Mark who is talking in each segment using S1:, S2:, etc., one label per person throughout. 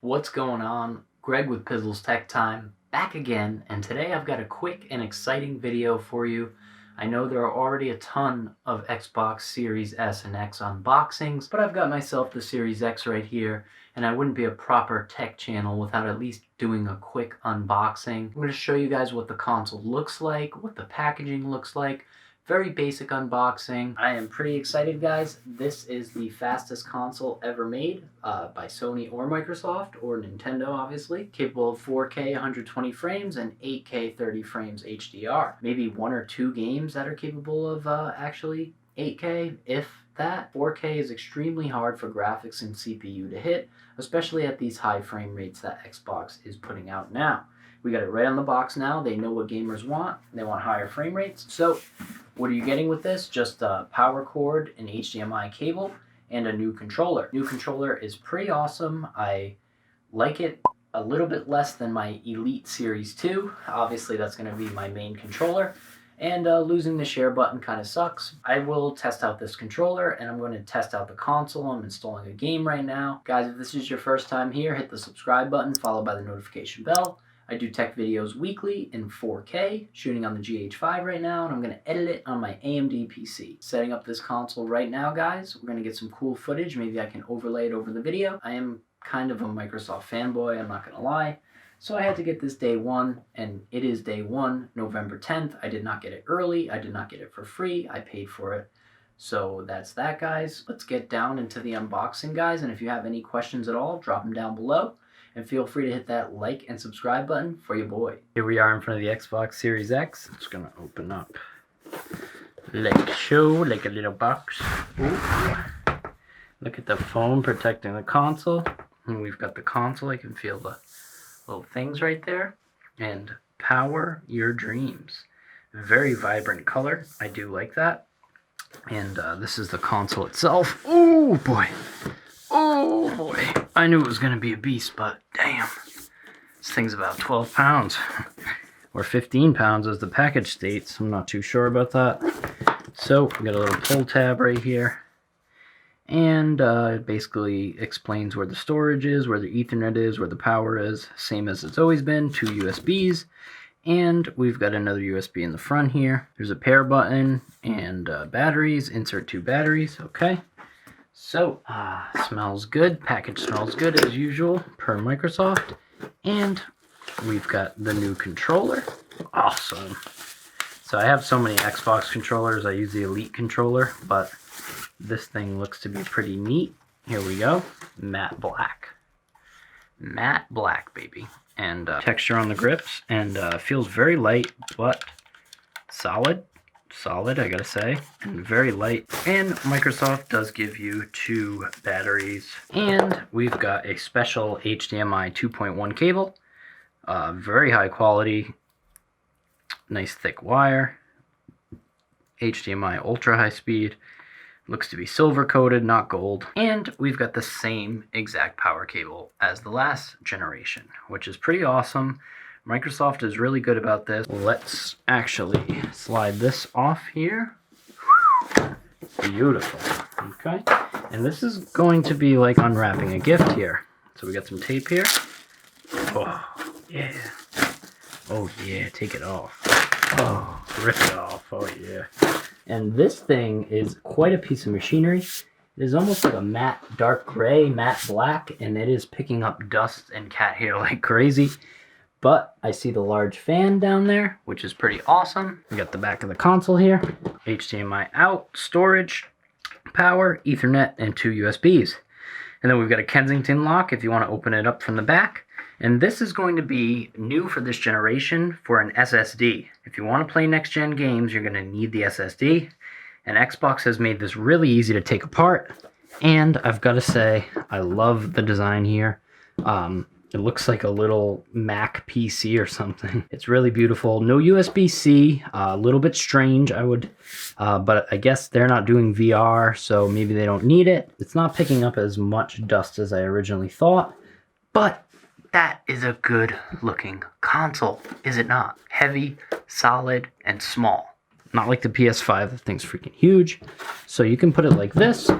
S1: What's going on? Greg with PizzlesTechTime back again, and today I've got a quick and exciting video for you. I know there are already a ton of Xbox Series S and X unboxings, but I've got myself the Series X right here, and I wouldn't be a proper tech channel without at least doing a quick unboxing. I'm going to show you guys what the console looks like, what the packaging looks like. Very basic unboxing. I am pretty excited, guys. This is the fastest console ever made by Sony or Microsoft or Nintendo, obviously. Capable of 4K 120 frames and 8K 30 frames HDR. Maybe one or two games that are capable of actually 8K, if that. 4K is extremely hard for graphics and CPU to hit, especially at these high frame rates that Xbox is putting out now. We got it right on the box now. They know what gamers want. They want higher frame rates. So what are you getting with this? Just a power cord, an HDMI cable, and a new controller. New controller is pretty awesome. I like it a little bit less than my Elite Series 2. Obviously, that's going to be my main controller. And losing the share button kind of sucks. I will test out this controller, and I'm going to test out the console. I'm installing a game right now. Guys, if this is your first time here, hit the subscribe button, followed by the notification bell. I do tech videos weekly in 4K, shooting on the GH5 right now, and I'm going to edit it on my AMD PC. Setting up this console right now, guys. We're going to get some cool footage. Maybe I can overlay it over the video. I am kind of a Microsoft fanboy, I'm not going to lie. So I had to get this day one, and it is day one, November 10th. I did not get it early. I did not get it for free. I paid for it. So that's that, guys. Let's get down into the unboxing, guys. And if you have any questions at all, drop them down below. And feel free to hit that like and subscribe button for your boy. Here we are in front of the Xbox Series X. It's going to open up like so, like a little box. Ooh. Look at the foam protecting the console. And we've got the console. I can feel the little things right there. And power your dreams. Very vibrant color. I do like that. And this is the console itself. Oh boy. Oh boy. I knew it was going to be a beast, but damn. This thing's about 12 pounds. Or 15 pounds as the package states. I'm not too sure about that. So, we got a little pull tab right here. And it basically explains where the storage is, where the Ethernet is, where the power is. Same as it's always been. 2 USBs. And we've got another USB in the front here. There's a pair button and batteries. Insert 2 batteries. Okay. So, smells good. Package smells good as usual, per Microsoft. And we've got the new controller. Awesome. So I have so many Xbox controllers. I use the Elite controller, but this thing looks to be pretty neat. Here we go. Matte black. Matte black, baby. And texture on the grips. And feels very light, but solid. Solid, I gotta say, and very light. And Microsoft does give you 2 batteries. And we've got a special HDMI 2.1 cable. Very high quality. Nice thick wire. HDMI ultra high speed. Looks to be silver coated, not gold. And we've got the same exact power cable as the last generation, which is pretty awesome. Microsoft is really good about this. Let's actually slide this off here. Beautiful. Okay. And this is going to be like unwrapping a gift here. So we got some tape here. Oh, yeah. Oh, yeah. Take it off. Oh, rip it off. Oh, yeah. And this thing is quite a piece of machinery. It is almost like a matte dark gray, matte black, and it is picking up dust and cat hair like crazy. But I see the large fan down there, which is pretty awesome. We got the back of the console here. HDMI out, storage, power, Ethernet, and 2 USBs. And then we've got a Kensington lock if you want to open it up from the back. And this is going to be new for this generation for an SSD. If you want to play next-gen games, you're going to need the SSD. And Xbox has made this really easy to take apart. And I've got to say, I love the design here. It looks like a little Mac PC or something. It's really beautiful. No USB-C, a little bit strange, but I guess they're not doing VR, so maybe they don't need it. It's not picking up as much dust as I originally thought, but that is a good looking console, is it not? Heavy, solid, and small. Not like the PS5, the thing's freaking huge. So you can put it like this,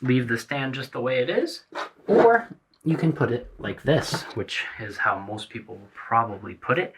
S1: leave the stand just the way it is, or you can put it like this, which is how most people will probably put it,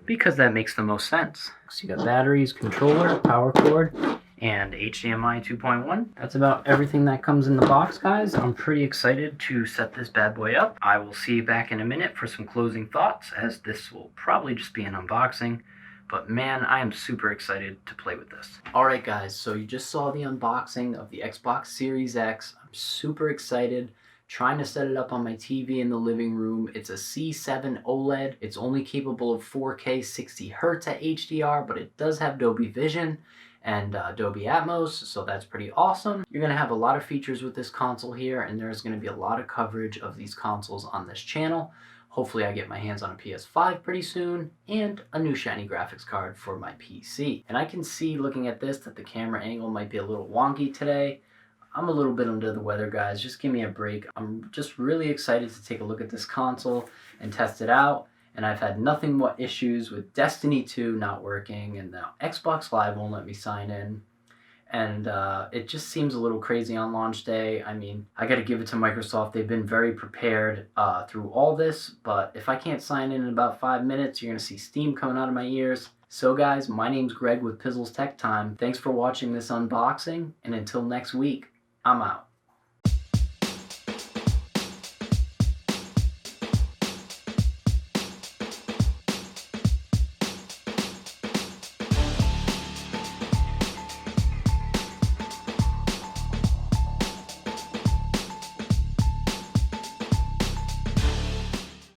S1: because that makes the most sense. So you got batteries, controller, power cord, and HDMI 2.1. That's about everything that comes in the box, guys. I'm pretty excited to set this bad boy up. I will see you back in a minute for some closing thoughts, as this will probably just be an unboxing. But man, I am super excited to play with this. Alright guys, so you just saw the unboxing of the Xbox Series X. I'm super excited. Trying to set it up on my TV in the living room. It's a C7 OLED. It's only capable of 4K 60 Hz at HDR, but it does have Dolby Vision and Dolby Atmos, so that's pretty awesome. You're gonna have a lot of features with this console here, and there's gonna be a lot of coverage of these consoles on this channel. Hopefully I get my hands on a PS5 pretty soon, and a new shiny graphics card for my PC. And I can see, looking at this, that the camera angle might be a little wonky today. I'm a little bit under the weather, guys. Just give me a break. I'm just really excited to take a look at this console and test it out. And I've had nothing but issues with Destiny 2 not working, and now Xbox Live won't let me sign in. And it just seems a little crazy on launch day. I mean, I gotta give it to Microsoft. They've been very prepared through all this, but if I can't sign in about 5 minutes, you're gonna see steam coming out of my ears. So guys, my name's Greg with PizzlesTechTime. Thanks for watching this unboxing, and until next week, I'm out.